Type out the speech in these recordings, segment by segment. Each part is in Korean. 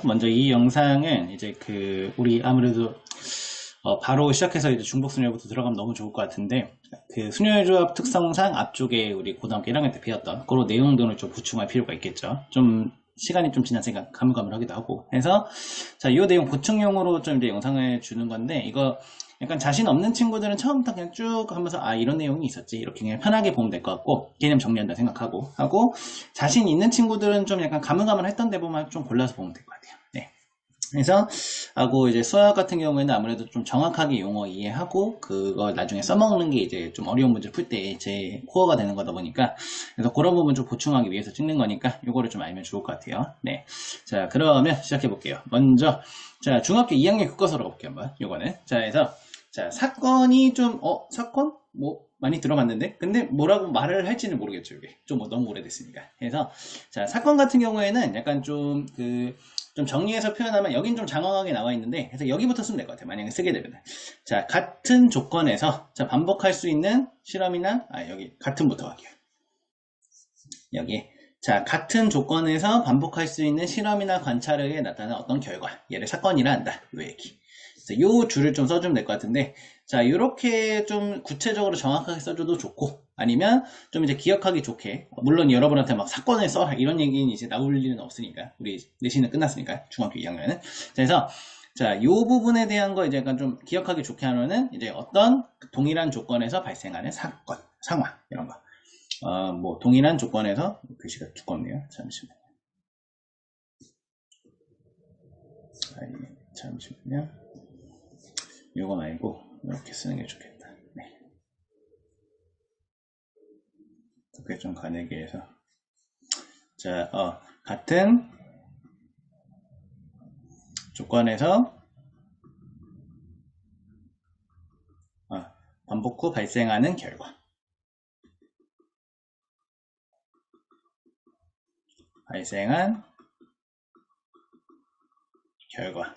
먼저 이 영상은 이제 우리 아무래도 바로 시작해서 이제 중복순열부터 들어가면 너무 좋을 것 같은데, 순열조합 특성상 앞쪽에 우리 고등학교 1학년 때 배웠던 그런 내용들을 좀 보충할 필요가 있겠죠. 좀 시간이 좀 지났으니까 가물가물하기도 하고 해서, 자, 이 내용 보충용으로 좀 이제 영상을 주는 건데, 이거 약간 자신 없는 친구들은 처음부터 그냥 쭉 하면서 이런 내용이 있었지 이렇게 그냥 편하게 보면 될 것 같고, 개념 정리한다 생각하고 하고, 자신 있는 친구들은 좀 약간 가물가물했던 데보면 좀 골라서 보면 될 것 같아요. 네. 그래서 이제 수학 같은 경우에는 아무래도 좀 정확하게 용어 이해하고 그걸 나중에 써먹는 게 이제 좀 어려운 문제 풀 때 제 코어가 되는 거다 보니까, 그래서 그런 부분 좀 보충하기 위해서 찍는 거니까 요거를 좀 알면 좋을 것 같아요. 네. 자, 그러면 시작해 볼게요. 먼저, 자, 중학교 2학년 교과서로 가볼게요. 한번 요거는. 자, 그래서 자, 사건이 좀 사건? 뭐 많이 들어봤는데 근데 뭐라고 말을 할지는 모르겠죠. 이게 좀 너무 오래됐으니까. 그래서 자, 사건 같은 경우에는 약간 좀 좀 정리해서 표현하면 여긴 좀 장황하게 나와 있는데, 그래서 여기부터 쓰면 될 것 같아요. 만약에 쓰게 되면. 자, 같은 조건에서 자, 반복할 수 있는 실험이나 여기 같은부터 할게요. 여기. 자, 같은 조건에서 반복할 수 있는 실험이나 관찰에 나타나는 어떤 결과, 얘를 사건이라 한다. 요 얘기. 요 줄을 좀 써주면 될 것 같은데, 자, 요렇게 좀 구체적으로 정확하게 써줘도 좋고, 아니면 좀 이제 기억하기 좋게, 물론 여러분한테 막 사건을 써라 이런 얘기는 이제 나올 일은 없으니까, 우리 내신은 끝났으니까, 중학교 2학년은. 그래서 자, 요 부분에 대한 거 이제 약간 좀 기억하기 좋게 하면은 이제 어떤 동일한 조건에서 발생하는 사건, 상황 이런 거. 뭐 동일한 조건에서, 글씨가 두껍네요. 잠시만요. 잠시만요. 요거 말고 이렇게 쓰는 게 좋겠다. 네. 그게 좀 가늘게 해서. 자, 같은 조건에서 반복 후 발생하는 결과. 발생한 결과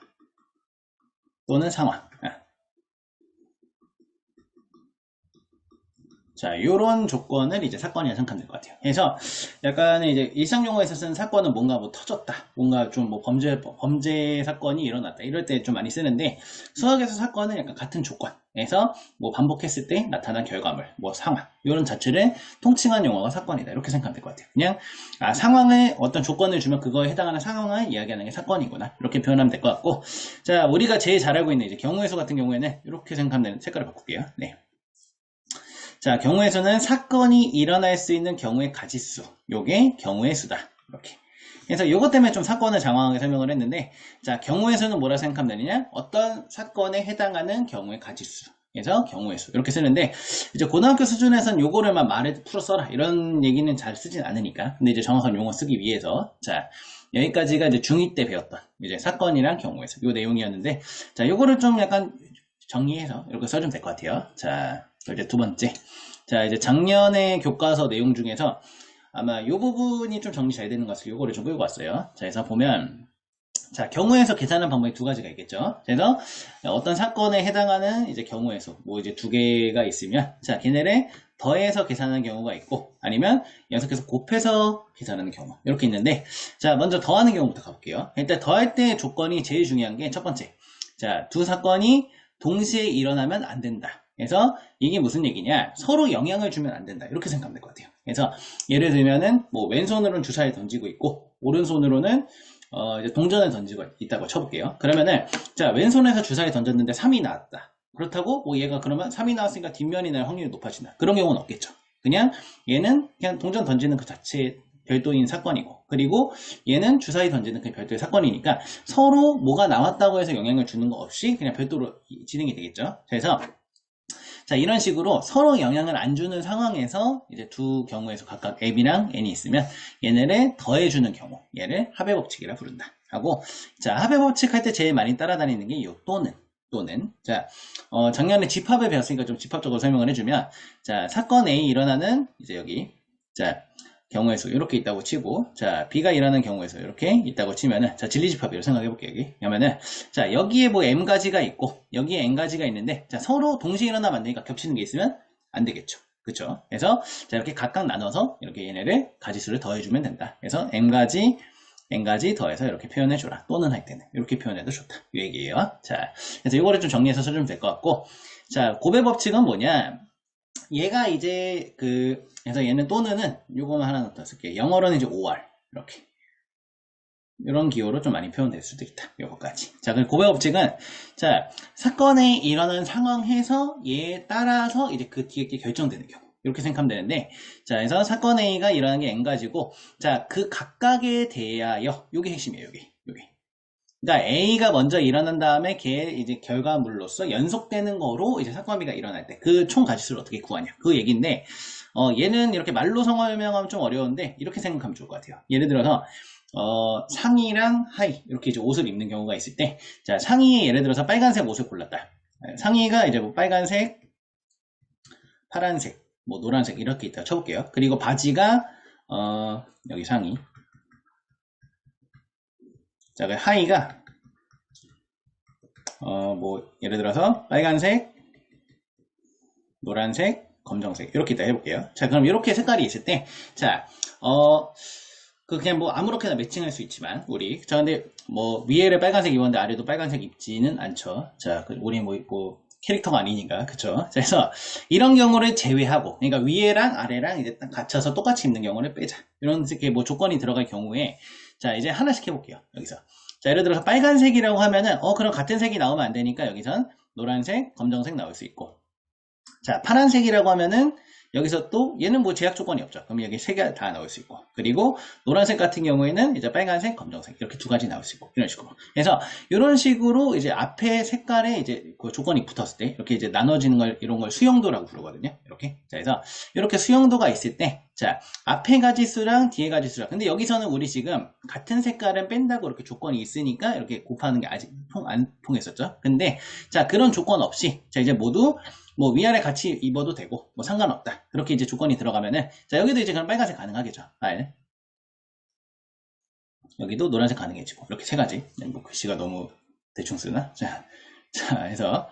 또는 상황. 자, 요런 조건을 이제 사건이라 생각하면 될 것 같아요. 그래서 약간 이제 일상 용어에서 쓰는 사건은 뭔가 뭐 터졌다, 뭔가 좀 뭐 범죄 사건이 일어났다 이럴 때 좀 많이 쓰는데, 수학에서 사건은 약간 같은 조건에서 뭐 반복했을 때 나타난 결과물, 뭐 상황, 요런 자체를 통칭한 용어가 사건이다 이렇게 생각하면 될 것 같아요. 그냥 상황에 어떤 조건을 주면 그거에 해당하는 상황을 이야기하는 게 사건이구나 이렇게 표현하면 될 것 같고, 자, 우리가 제일 잘 알고 있는 이제 경우의 수 같은 경우에는 이렇게 생각하면 되는, 색깔을 바꿀게요. 네. 자, 경우의 수는 사건이 일어날 수 있는 경우의 가지수, 요게 경우의 수다. 이렇게. 그래서 요것 때문에 좀 사건을 장황하게 설명을 했는데, 자, 경우의 수는 뭐라 생각하면 되느냐? 어떤 사건에 해당하는 경우의 가지수. 그래서 경우의 수. 이렇게 쓰는데, 이제 고등학교 수준에서는 요거를만 말해 풀어 써라 이런 얘기는 잘 쓰진 않으니까. 근데 이제 정확한 용어 쓰기 위해서, 자, 여기까지가 이제 중2 때 배웠던 이제 사건이랑 경우의 수, 요 내용이었는데, 자, 요거를 좀 약간 정리해서 이렇게 써주면 될 것 같아요. 자, 이제 두 번째. 자, 이제 작년의 교과서 내용 중에서 아마 이 부분이 좀 정리 잘 되는 것 같아서 요거를 좀 끌고 왔어요. 자, 그래서 보면, 자, 경우에서 계산하는 방법이 두 가지가 있겠죠. 그래서 어떤 사건에 해당하는 이제 경우의 수, 뭐 이제 두 개가 있으면, 자, 걔네를 더해서 계산하는 경우가 있고, 아니면 연속해서 곱해서 계산하는 경우, 이렇게 있는데, 자, 먼저 더하는 경우부터 가볼게요. 일단 더할 때 조건이 제일 중요한 게 첫 번째. 자, 두 사건이 동시에 일어나면 안 된다. 그래서 이게 무슨 얘기냐? 서로 영향을 주면 안 된다. 이렇게 생각하면 될 것 같아요. 그래서 예를 들면은 뭐 왼손으로는 주사를 던지고 있고 오른손으로는 이제 동전을 던지고 있다고 쳐볼게요. 그러면은 자, 왼손에서 주사를 던졌는데 3이 나왔다. 그렇다고 뭐 얘가 그러면 3이 나왔으니까 뒷면이 날 확률이 높아진다. 그런 경우는 없겠죠. 그냥 얘는 그냥 동전 던지는 그 자체 별도인 사건이고, 그리고 얘는 주사위 던지는 그 별도의 사건이니까 서로 뭐가 나왔다고 해서 영향을 주는 거 없이 그냥 별도로 진행이 되겠죠. 그래서 자, 이런 식으로 서로 영향을 안 주는 상황에서 이제 두 경우에서 각각 M이랑 N이 있으면 얘네를 더해주는 경우, 얘를 합의 법칙이라 부른다 하고, 자, 합의 법칙 할 때 제일 많이 따라다니는 게 이 또는. 자, 작년에 집합을 배웠으니까 좀 집합적으로 설명을 해주면, 자, 사건 A 일어나는 이제 여기, 자, 경우의 수 이렇게 있다고 치고, 자, B가 일어나는 경우의 수 이렇게 있다고 치면은, 자, 진리집합이라고 생각해 볼게요. 여기 그러면은, 자, 여기에 뭐 M가지가 있고 여기에 N가지가 있는데, 자, 서로 동시에 일어나면 안 되니까 겹치는 게 있으면 안 되겠죠. 그쵸? 그래서 자, 이렇게 각각 나눠서 이렇게 얘네를 가지수를 더해주면 된다. 그래서 M가지 n가지 더해서 이렇게 표현해줘라. 또는 할 때는 이렇게 표현해도 좋다. 이 얘기예요. 자, 그래서 이거를 좀 정리해서 써주면 될 것 같고, 자, 고배 법칙은 뭐냐? 얘가 이제 그래서 얘는 또는은 요거만 하나 더 쓸게요. 영어로는 이제 or 이렇게 이런 기호로 좀 많이 표현될 수도 있다. 요거까지. 자, 그리고 고배 법칙은 자 사건에 일어난 상황에서 얘에 따라서 이제 그 뒤에 게 결정되는 경우. 이렇게 생각하면 되는데, 자, 그래서 사건 A가 일어난 게 n가지고, 자, 그 각각에 대하여, 요게 핵심이에요, 요게. 그러니까 A가 먼저 일어난 다음에 걔 이제 결과물로서 연속되는 거로 이제 사건 B가 일어날 때, 그 총 가지수를 어떻게 구하냐. 그 얘기인데, 얘는 이렇게 말로 설명하면 좀 어려운데, 이렇게 생각하면 좋을 것 같아요. 예를 들어서, 상의랑 하의, 이렇게 이제 옷을 입는 경우가 있을 때, 자, 상의에 예를 들어서 빨간색 옷을 골랐다. 상의가 이제 뭐 빨간색, 파란색, 뭐 노란색 이렇게 있다가 쳐볼게요. 그리고 바지가 여기 상의, 자, 그 하의가 뭐 예를 들어서 빨간색, 노란색, 검정색 이렇게 있다 해볼게요. 자, 그럼 이렇게 색깔이 있을 때, 자, 그냥 뭐 아무렇게나 매칭할 수 있지만 자, 근데 뭐 위에를 빨간색 입었는데 아래도 빨간색 입지는 않죠. 자, 우리 뭐 캐릭터가 아니니까, 그쵸? 그래서 이런 경우를 제외하고, 그러니까 위에랑 아래랑 이제 딱 갖춰서 똑같이 입는 경우를 빼자. 이런 식의 뭐 조건이 들어갈 경우에, 자, 이제 하나씩 해볼게요. 여기서. 자, 예를 들어서 빨간색이라고 하면은, 그럼 같은 색이 나오면 안 되니까 여기선 노란색, 검정색 나올 수 있고. 자, 파란색이라고 하면은 여기서 또 얘는 뭐 제약 조건이 없죠. 그럼 여기 세 개 다 나올 수 있고, 그리고 노란색 같은 경우에는 이제 빨간색, 검정색 이렇게 두 가지 나올 수 있고, 이런 식으로. 그래서 이런 식으로 이제 앞에 색깔에 이제 그 조건이 붙었을 때 이렇게 이제 나눠지는 걸, 이런 걸 수용도라고 부르거든요. 이렇게. 자, 그래서 이렇게 수용도가 있을 때, 자, 앞에 가지수랑 뒤에 가지수랑. 근데 여기서는 우리 지금 같은 색깔은 뺀다고 이렇게 조건이 있으니까 이렇게 곱하는 게 아직 안 통했었죠. 근데 자, 그런 조건 없이, 자, 이제 모두 뭐 위아래 같이 입어도 되고 뭐 상관없다. 그렇게 이제 조건이 들어가면은, 자, 여기도 이제 그럼 빨간색 가능하겠죠. 여기도 노란색 가능해지고, 이렇게 세 가지. 뭐 글씨가 너무 대충 쓰나? 자, 해서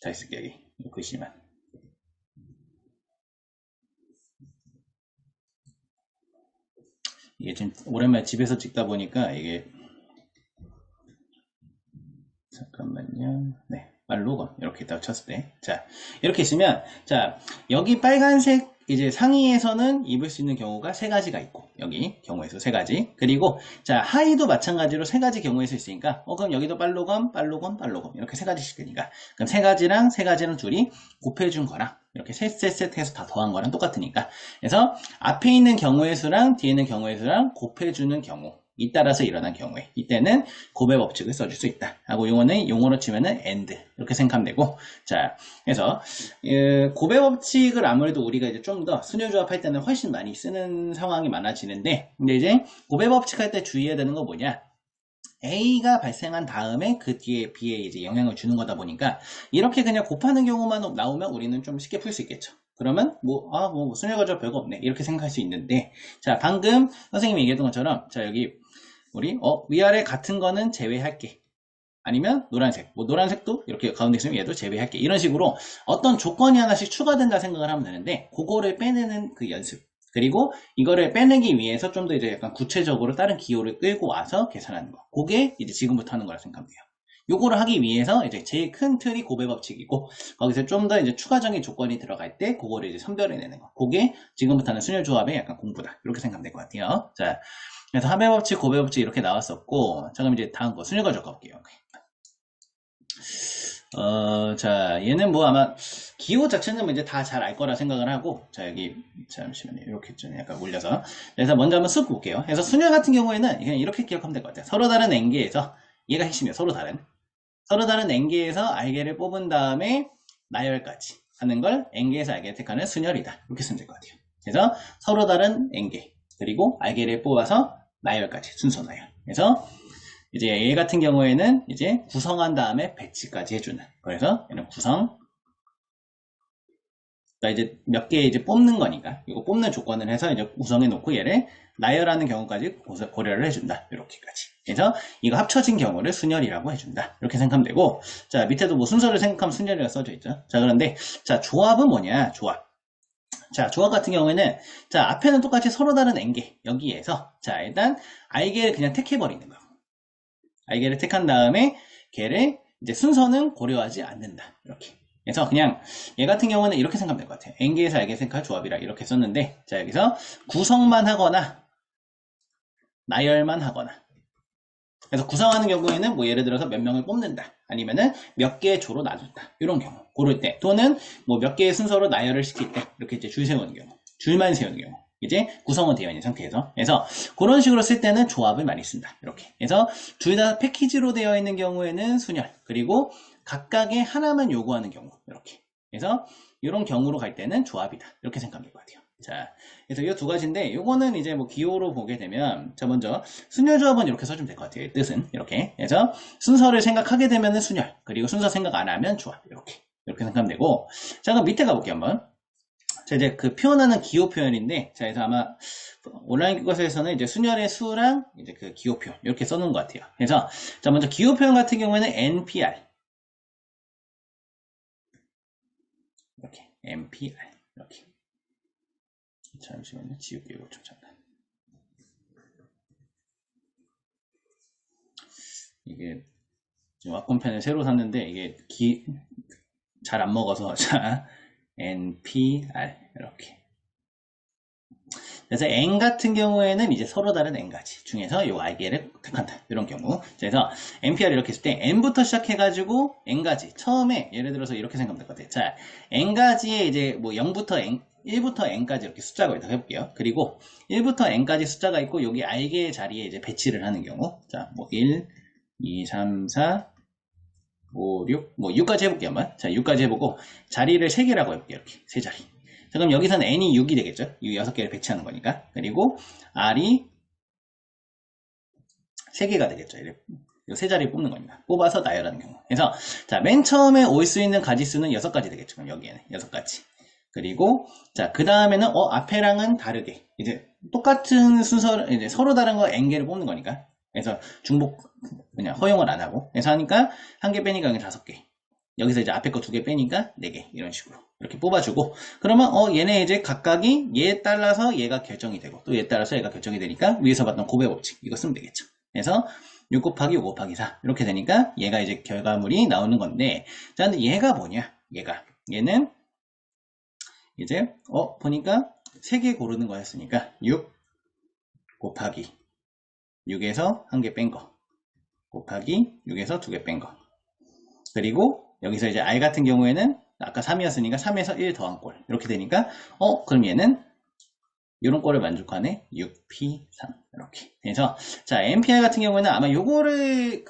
다 있을게. 여기 글씨만. 이게 지금 오랜만에 집에서 찍다 보니까 이게, 잠깐만요. 네, 말로건 이렇게 딱 쳤을 때, 자, 이렇게 있으면, 자, 여기 빨간색 이제 상의에서는 입을 수 있는 경우가 세 가지가 있고, 여기 경우에서 세 가지. 그리고 자, 하의도 마찬가지로 세 가지 경우에서 있으니까, 그럼 여기도 빨로건 이렇게 세 가지씩 되니까, 그럼 세 가지랑 둘이 곱해준 거랑 이렇게 셋 해서 다 더한 거랑 똑같으니까, 그래서 앞에 있는 경우의 수랑 뒤에 있는 경우의 수랑 곱해주는 경우, 이 따라서 일어난 경우에 이때는 고배 법칙을 써줄 수 있다 하고, 요거는 용어로 치면은 and 이렇게 생각하면 되고, 자, 그래서 고배 법칙을 아무래도 우리가 이제 좀 더 순효조합할 때는 훨씬 많이 쓰는 상황이 많아지는데, 근데 이제 고배 법칙 할 때 주의해야 되는 거 뭐냐, A가 발생한 다음에 그 뒤에 B에 이제 영향을 주는 거다 보니까, 이렇게 그냥 곱하는 경우만 나오면 우리는 좀 쉽게 풀 수 있겠죠. 그러면 뭐 순효조합 별거 없네 이렇게 생각할 수 있는데, 자, 방금 선생님이 얘기했던 것처럼, 자, 여기 우리 위아래 같은 거는 제외할게, 아니면 노란색, 뭐 노란색도 이렇게 가운데 있으면 얘도 제외할게, 이런 식으로 어떤 조건이 하나씩 추가된다 생각을 하면 되는데, 그거를 빼내는 그 연습, 그리고 이거를 빼내기 위해서 좀 더 이제 약간 구체적으로 다른 기호를 끌고 와서 계산하는 거, 그게 이제 지금부터 하는 거라 생각하면 돼요. 요거를 하기 위해서 이제 제일 큰 틀이 고배 법칙이고, 거기서 좀 더 이제 추가적인 조건이 들어갈 때 그거를 이제 선별해내는 거, 그게 지금부터는 순혈조합의 약간 공부다, 이렇게 생각하면 될 것 같아요. 자, 그래서 합의 법칙, 고배 법칙 이렇게 나왔었고, 자, 그럼 이제 다음 거 순혈과적 가볼게요. 자, 얘는 뭐 아마 기호 자체는 뭐 이제 다 잘 알 거라 생각을 하고, 자, 여기 잠시만요, 이렇게 좀 약간 올려서, 그래서 먼저 한번 쓱 볼게요. 그래서 순혈 같은 경우에는 그냥 이렇게 기억하면 될 것 같아요. 서로 다른 n개에서, 얘가 핵심이에요. 서로 다른 n개에서 알개를 뽑은 다음에 나열까지 하는 걸 n개에서 알개를 택하는 순혈이다, 이렇게 쓰면 될 것 같아요. 그래서 서로 다른 n개, 그리고 알개를 뽑아서 나열까지, 순서 나열. 그래서 이제 얘 같은 경우에는 이제 구성한 다음에 배치까지 해주는. 그래서 얘는 구성, 그러니까 이제 몇 개 이제 뽑는 거니까, 이거 뽑는 조건을 해서 이제 구성해 놓고 얘를 나열하는 경우까지 고려를 해준다, 이렇게까지. 그래서 이거 합쳐진 경우를 순혈이라고 해준다, 이렇게 생각하면 되고, 자, 밑에도 뭐 순서를 생각하면 순혈이라고 써져 있죠. 자, 그런데 자, 조합은 뭐냐, 조합. 자, 조합 같은 경우에는, 자, 앞에는 똑같이 서로 다른 n개, 여기에서, 자, 일단, i개를 그냥 택해버리는 거예요. i개를 택한 다음에, 걔를, 이제 순서는 고려하지 않는다. 이렇게. 그래서 그냥, 얘 같은 경우는 이렇게 생각하면 될 것 같아요. n개에서 i개 생각할 조합이라 이렇게 썼는데, 자, 여기서 구성만 하거나, 나열만 하거나. 그래서 구성하는 경우에는, 뭐, 예를 들어서 몇 명을 뽑는다. 아니면은, 몇 개의 조로 나눈다. 이런 경우. 고를 때. 또는, 뭐, 몇 개의 순서로 나열을 시킬 때. 이렇게 이제 줄 세우는 경우. 줄만 세우는 경우. 이제 구성은 되어 있는 상태에서. 그래서, 그런 식으로 쓸 때는 조합을 많이 쓴다. 이렇게. 그래서, 둘 다 패키지로 되어 있는 경우에는 순열. 그리고, 각각의 하나만 요구하는 경우. 이렇게. 그래서, 이런 경우로 갈 때는 조합이다. 이렇게 생각하면 될 것 같아요. 자, 그래서 이 두 가지인데, 요거는 이제 뭐 기호로 보게 되면, 자, 먼저, 순열 조합은 이렇게 써주면 될 것 같아요. 뜻은. 이렇게. 그래서, 순서를 생각하게 되면은 순열. 그리고 순서 생각 안 하면 조합. 이렇게. 이렇게 생각하면 되고. 자, 그럼 밑에 가볼게요, 한번. 자, 이제 그 표현하는 기호 표현인데, 자, 그래서 아마, 온라인 교과서에서는 이제 순열의 수랑 이제 그 기호 표현. 이렇게 써놓은 것 같아요. 그래서, 자, 먼저 기호 표현 같은 경우에는 NPR. 이렇게. NPR. 이렇게. 잠시만요. 지울게요. 이거 좀 잠깐. 이게 지금 왁구펜을 새로 샀는데 이게 잘 안 먹어서 자 NPR 이렇게. 그래서 N 같은 경우에는 이제 서로 다른 N가지 중에서 요 i개를 택한다. 이런 경우. 그래서 NPR 이렇게 했을 때 N부터 시작해가지고 N가지. 처음에 예를 들어서 이렇게 생각하면 될 것 같아요. 자, N가지에 이제 뭐 0부터 N, 1부터 N까지 이렇게 숫자가 있다고 해볼게요. 그리고 1부터 N까지 숫자가 있고 여기 i개의 자리에 이제 배치를 하는 경우. 자, 뭐 1, 2, 3, 4, 5, 6, 뭐 6까지 해볼게요. 한번. 자, 6까지 해보고 자리를 3개라고 해볼게요. 이렇게 3자리. 자, 그럼 여기서는 n이 6이 되겠죠? 6개를 배치하는 거니까. 그리고 r이 3개가 되겠죠. 이 3자리 뽑는 거니까. 뽑아서 나열하는 경우. 그래서 자, 맨 처음에 올 수 있는 가지수는 6가지 되겠죠. 그럼 여기에는 6가지. 그리고 자, 그 다음에는 앞에랑은 다르게 이제 똑같은 순서를 이제 서로 다른 거 n개를 뽑는 거니까. 그래서 중복 그냥 허용을 안 하고. 그래서 하니까 1개 빼니까 여기 5개. 여기서 이제 앞에 거 2개 빼니까 4개 이런 식으로 이렇게 뽑아주고, 그러면 얘네 이제 각각이 얘에 따라서 얘가 결정이 되고 또 얘에 따라서 얘가 결정이 되니까 위에서 봤던 고배 법칙 이거 쓰면 되겠죠. 그래서 6 곱하기 5 곱하기 4 이렇게 되니까 얘가 이제 결과물이 나오는 건데, 자 근데 얘가 뭐냐, 얘는 이제 보니까 3개 고르는 거였으니까 6 곱하기 6에서 1개 뺀 거 곱하기 6에서 2개 뺀 거, 그리고 여기서 이제 R 같은 경우에는 아까 3이었으니까 3에서 1 더한 꼴 이렇게 되니까 그럼 얘는 이런 꼴을 만족하네. 6P3 이렇게. 그래서 자 NPR 같은 경우에는 아마 요거를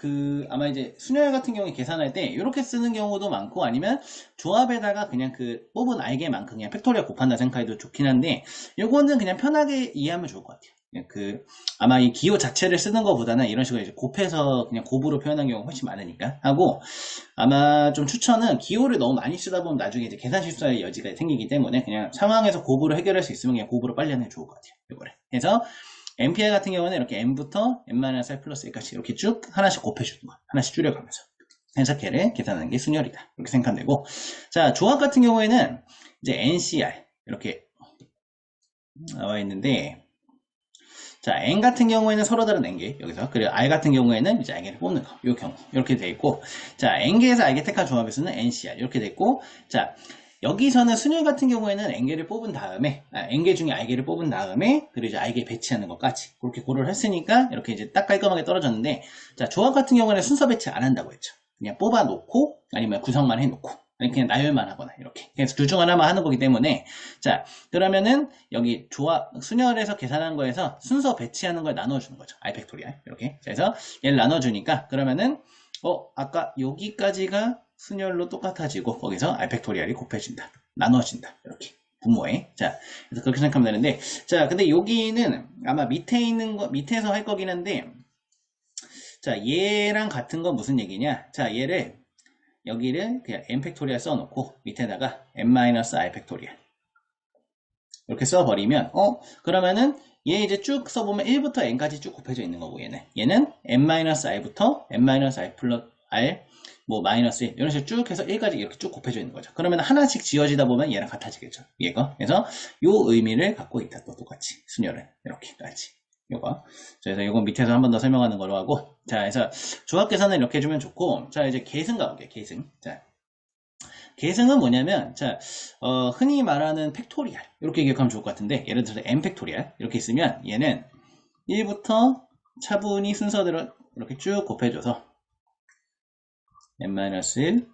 아마 이제 순열 같은 경우에 계산할 때 이렇게 쓰는 경우도 많고, 아니면 조합에다가 그냥 그 뽑은 알개만큼 그냥 팩토리얼 곱한다 생각해도 좋긴 한데, 요거는 그냥 편하게 이해하면 좋을 것 같아요. 아마 이 기호 자체를 쓰는 것보다는 이런 식으로 이제 곱해서 그냥 곱으로 표현한 경우가 훨씬 많으니까 하고, 아마 좀 추천은 기호를 너무 많이 쓰다 보면 나중에 이제 계산 실수할 여지가 생기기 때문에 그냥 상황에서 곱으로 해결할 수 있으면 그냥 곱으로 빨리 하는 게 좋을 것 같아요. 이거를. 그래서 NPR 같은 경우는 이렇게 n부터 n-r 플러스 1까지 이렇게 쭉 하나씩 곱해주는 거, 하나씩 줄여가면서 해석해를 계산하는 게 순열이다. 이렇게 생각하면 되고, 자 조합 같은 경우에는 이제 NCR 이렇게 나와 있는데, 자, N 같은 경우에는 서로 다른 N개, 여기서. 그리고 R 같은 경우에는 이제 R개를 뽑는 거, 요 경우. 이렇게 돼 있고, 자, N개에서 R개 택한 조합의 수는 NCR. 이렇게 돼 있고, 자, 여기서는 순열 같은 경우에는 N개를 뽑은 다음에, N개 중에 R개를 뽑은 다음에, 그리고 이제 R개 배치하는 것까지. 그렇게 고려를 했으니까, 이렇게 이제 딱 깔끔하게 떨어졌는데, 자, 조합 같은 경우에는 순서 배치 안 한다고 했죠. 그냥 뽑아 놓고, 아니면 구성만 해 놓고. 그냥 나열만 하거나 이렇게. 그래서 둘 중 하나만 하는 거기 때문에, 자 그러면은 여기 조합 순열에서 계산한 거에서 순서 배치하는 걸 나눠주는 거죠. R 팩토리얼 이렇게. 그래서 얘를 나눠주니까 그러면은 아까 여기까지가 순열로 똑같아지고 거기서 R 팩토리얼이 곱해진다, 나눠진다 이렇게. 분모에. 자 그래서 그렇게 생각하면 되는데, 자 근데 여기는 아마 밑에 있는 거 밑에서 할 거긴 한데, 자 얘랑 같은 건 무슨 얘기냐, 자 얘를 여기를 그냥 n 팩토리얼 써놓고 밑에다가 n-r 팩토리얼 이렇게 써버리면 그러면은 얘 이제 쭉 써보면 1부터 n까지 쭉 곱해져 있는 거고, 얘는 n-r부터 n-r 플러스 r 뭐 마이너스 1 이런 식으로 쭉 해서 1까지 이렇게 쭉 곱해져 있는 거죠. 그러면 하나씩 지워지다 보면 얘랑 같아지겠죠. 얘가. 그래서 요 의미를 갖고 있다. 또 똑같이 순열은 이렇게까지. 요거. 그래서 요거 밑에서 한 번 더 설명하는 걸로 하고, 자, 그래서 조합 계산을 이렇게 해주면 좋고, 자, 이제 계승 가볼게요. 계승. 자, 계승은 뭐냐면, 자, 흔히 말하는 팩토리얼 이렇게 기억하면 좋을 것 같은데, 예를 들어서 n 팩토리얼 이렇게 있으면 얘는 1부터 차분히 순서대로 이렇게 쭉 곱해줘서 n-1,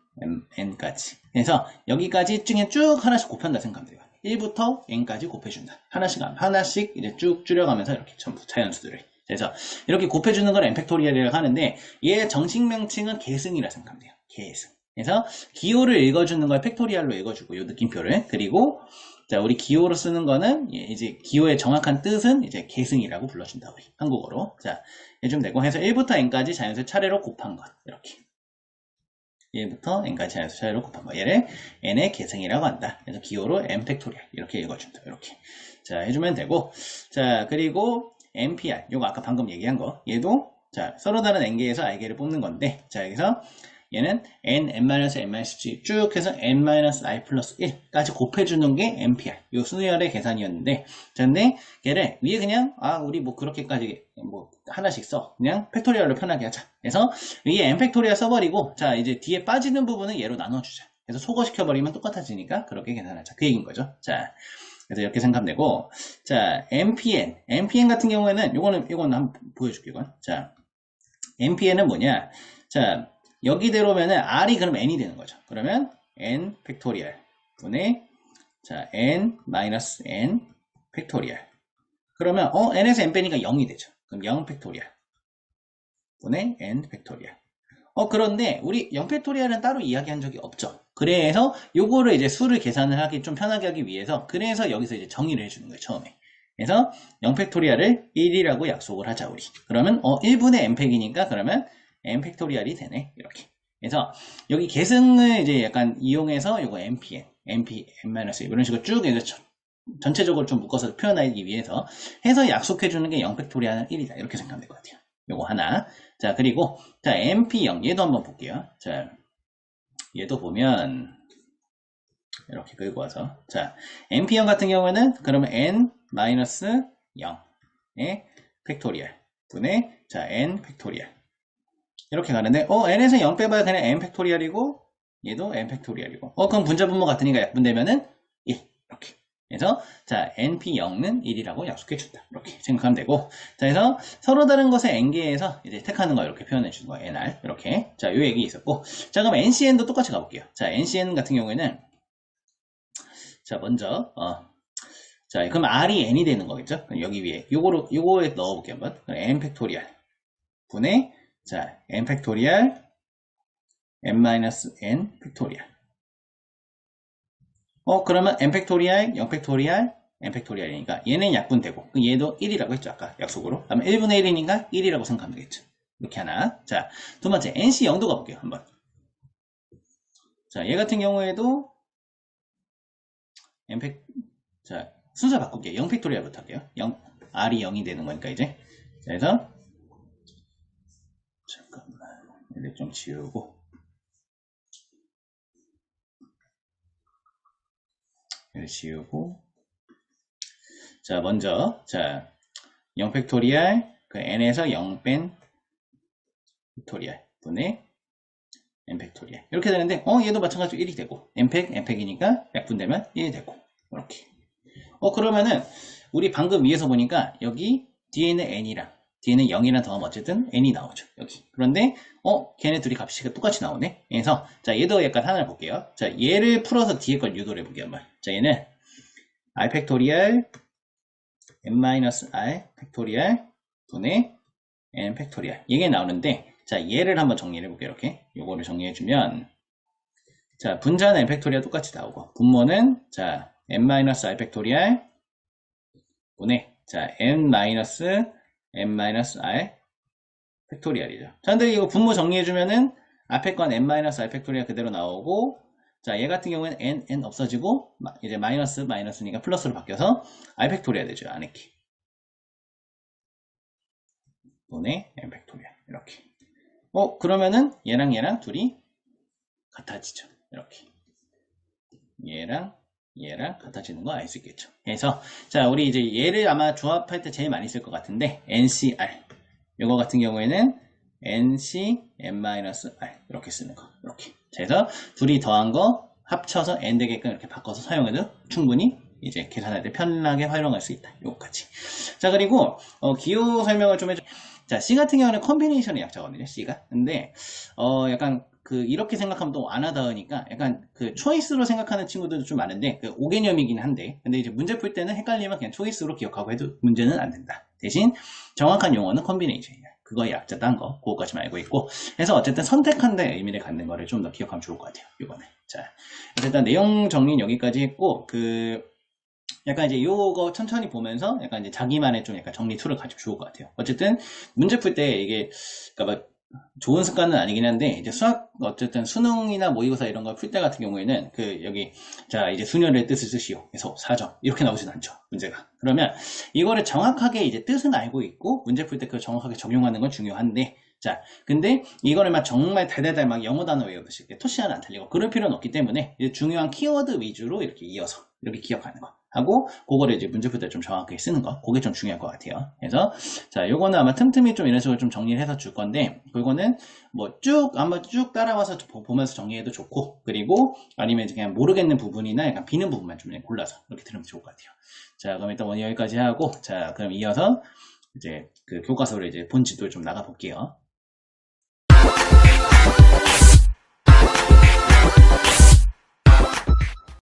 n까지. 그래서 여기까지 중에 쭉 하나씩 곱한다 생각하면 돼요. 1부터 n까지 곱해준다. 하나씩 이제 쭉 줄여가면서 이렇게 전부 자연수들을. 그래서 이렇게 곱해주는 걸 n팩토리얼이라고 하는데, 얘의 정식 명칭은 계승이라 생각하면 돼요. 계승. 그래서 기호를 읽어주는 걸 팩토리얼로 읽어주고, 요 느낌표를. 그리고 자, 우리 기호로 쓰는 거는 이제 기호의 정확한 뜻은 이제 계승이라고 불러준다, 우리 한국어로. 자, 해주면 되고, 해서 1부터 n까지 자연수 차례로 곱한 것 이렇게. 1부터 n까지 자연수 차례로 곱한 거. 얘를 n의 계승이라고 한다. 그래서 기호로 n 팩토리얼 이렇게 읽어준다. 이렇게. 자, 해주면 되고, 자, 그리고 npr 요거 아까 방금 얘기한 거. 얘도 자, 서로 다른 n개에서 i개를 뽑는 건데, 자, 여기서 얘는 n-n-g 쭉 해서 n-i 플러스 1까지 곱해주는 게 npr 요 순열의 계산이었는데, 자, 근데 걔를 위에 그냥 우리 뭐 그렇게까지 뭐 하나씩 써, 그냥 팩토리얼로 편하게 하자. 그래서 위에 n 팩토리얼 써버리고, 자, 이제 뒤에 빠지는 부분은 얘로 나눠주자. 그래서 소거시켜버리면 똑같아지니까 그렇게 계산하자, 그 얘기인 거죠. 자, 그래서 이렇게 생각하면 되고, 자, npn 같은 경우에는 이거는 한번 보여줄게요. 이건. 자, npn은 뭐냐? 자, 여기대로면은 r이 그럼 n이 되는 거죠. 그러면 n 팩토리얼 분의 자 n 마이너스 n 팩토리얼. 그러면 n에서 n 빼니까 0이 되죠. 그럼 0 팩토리얼 분의 n 팩토리얼. 그런데 우리 0 팩토리얼은 따로 이야기한 적이 없죠. 그래서 요거를 이제 수를 계산을 하기 좀 편하게 하기 위해서, 그래서 여기서 이제 정의를 해주는 거예요, 처음에. 그래서 0 팩토리얼을 1이라고 약속을 하자, 우리. 그러면 1분의 n 팩이니까 그러면 n 팩토리얼이 되네, 이렇게. 그래서 여기 계승을 이제 약간 이용해서 요거 npn, n-1 이런 식으로 쭉 해서 전체적으로 좀 묶어서 표현하기 위해서 해서 약속해주는 게 0 팩토리얼은 1이다, 이렇게 생각하면 될 것 같아요. 요거 하나. 자, 그리고 자, np0 얘도 한번 볼게요. 자, 얘도 보면 이렇게 긁고 와서, 자, np0 같은 경우에는 그러면 n-0의 팩토리얼 분의 자, n 팩토리얼 이렇게 가는데, n에서 0 빼봐야 그냥 n 팩토리얼이고, 얘도 n 팩토리얼이고, 그럼 분자 분모 같으니까 약분되면은 1 이렇게. 그래서 자, np0는 1이라고 약속해준다, 이렇게 생각하면 되고, 자, 그래서 서로 다른 것의 n개에서 이제 택하는 거 이렇게 표현해 주는 거예요, nr 이렇게. 자, 요 얘기 있었고, 자, 그럼 ncn도 똑같이 가볼게요. 자, ncn 같은 경우에는 자, 먼저 자, 그럼 r이 n이 되는 거겠죠? 그럼 여기 위에 요거에 넣어볼게요, 한번. n 팩토리얼 분의 자, n 팩토리얼 n-n 팩토리얼. 그러면 n 팩토리얼 0 팩토리얼 n 팩토리얼이니까 얘는 약분되고, 얘도 1이라고 했죠, 아까 약속으로. 그러면 1분의 1이니까 1이라고 생각하면 되겠죠. 이렇게 하나. 자, 두 번째 nc0도 가볼게요, 한번. 자, 얘 같은 경우에도 자, 순서 바꿀게요. 0 팩토리얼부터 할게요. r이 0이 되는 거니까 이제. 그래서 잠깐만, 얘를 좀 지우고, 얘를 지우고, 자, 먼저 자, 0 팩토리얼 그 n에서 0 뺀 팩토리얼 분의 n 팩토리얼 이렇게 되는데, 얘도 마찬가지로 1이 되고, n팩이니까 약분되면 1이 되고, 이렇게. 그러면은 우리 방금 위에서 보니까 여기 뒤에는 n이랑 뒤에는 0이랑 더하면 어쨌든 n이 나오죠, 여기. 그런데 걔네 둘이 값이 똑같이 나오네. 그래서 자, 얘도 약간 하나를 볼게요. 자, 얘를 풀어서 뒤에 걸 유도를 해볼게요, 한번. 자, 얘는 r 팩토리얼 n-r 팩토리얼 분의 n 팩토리얼 이게 나오는데, 자, 얘를 한번 정리를 해볼게요. 이렇게 요거를 정리해주면, 자, 분자는 n 팩토리얼 똑같이 나오고, 분모는 자, n-r 팩토리얼 분의 자, n-r 팩토리얼이죠. 자, 근데 이거 분모 정리해주면은 앞에 건 n-r 팩토리얼 그대로 나오고, 자, 얘 같은 경우에는 n 없어지고 이제 마이너스니까 플러스로 바뀌어서 r 팩토리얼 되죠, 안에 키 분의 n 팩토리얼 이렇게. 그러면은 얘랑 둘이 같아지죠. 이렇게. 얘랑 같아지는 거 알 수 있겠죠. 그래서 자, 우리 이제 얘를 아마 조합할 때 제일 많이 쓸 것 같은데 NCR. 이거 같은 경우에는 NCN-R 이렇게 쓰는 거. 이렇게. 그래서 둘이 더한 거 합쳐서 N 되게끔 이렇게 바꿔서 사용해도 충분히 이제 계산할 때 편하게 활용할 수 있다. 요거까지. 자, 그리고 기호 설명을 좀 해줘. 자, C 같은 경우는 컨비네이션의 약자거든요. C가. 근데 약간 이렇게 생각하면 또 안 하다니까 약간 초이스로 생각하는 친구들도 좀 많은데 5개념이긴 한데 근데 이제 문제 풀 때는 헷갈리면 그냥 초이스로 기억하고 해도 문제는 안 된다. 대신 정확한 용어는 컨비네이션이야. 그거의 약자 딴 거, 그거까지만 알고 있고. 그래서 어쨌든 선택한 데 의미를 갖는 거를 좀 더 기억하면 좋을 것 같아요. 이거는. 자, 일단 내용 정리는 여기까지 했고, 약간 이제 요거 천천히 보면서 약간 이제 자기만의 좀 약간 정리 툴을 가지고 좋을 것 같아요. 어쨌든 문제 풀 때 이게, 그러니까 막 좋은 습관은 아니긴 한데 이제 수학 어쨌든 수능이나 모의고사 이런 걸 풀 때 같은 경우에는 여기 자 이제 수녀의 뜻을 쓰시오. 그래서 4점 이렇게 나오진 않죠. 문제가. 그러면 이거를 정확하게 이제 뜻은 알고 있고 문제 풀 때 그걸 정확하게 적용하는 건 중요한데 자 근데 이거를 막 정말 달달달 막 영어 단어 외우듯이 토시 하나 안 틀리고 그럴 필요는 없기 때문에 이제 중요한 키워드 위주로 이렇게 이어서 이렇게 기억하는 거 하고 그거를 이제 문제 풀 때 좀 정확하게 쓰는 거 그게 좀 중요할 것 같아요. 그래서 자 요거는 아마 틈틈이 좀 이런 식으로 좀 정리를 해서 줄 건데 그거는 뭐 한번 쭉 따라와서 보면서 정리해도 좋고 그리고 아니면 그냥 모르겠는 부분이나 약간 비는 부분만 좀 골라서 이렇게 들으면 좋을 것 같아요. 자 그럼 일단 오늘 여기까지 하고 자 그럼 이어서 이제 교과서로 이제 본 지도를 좀 나가 볼게요.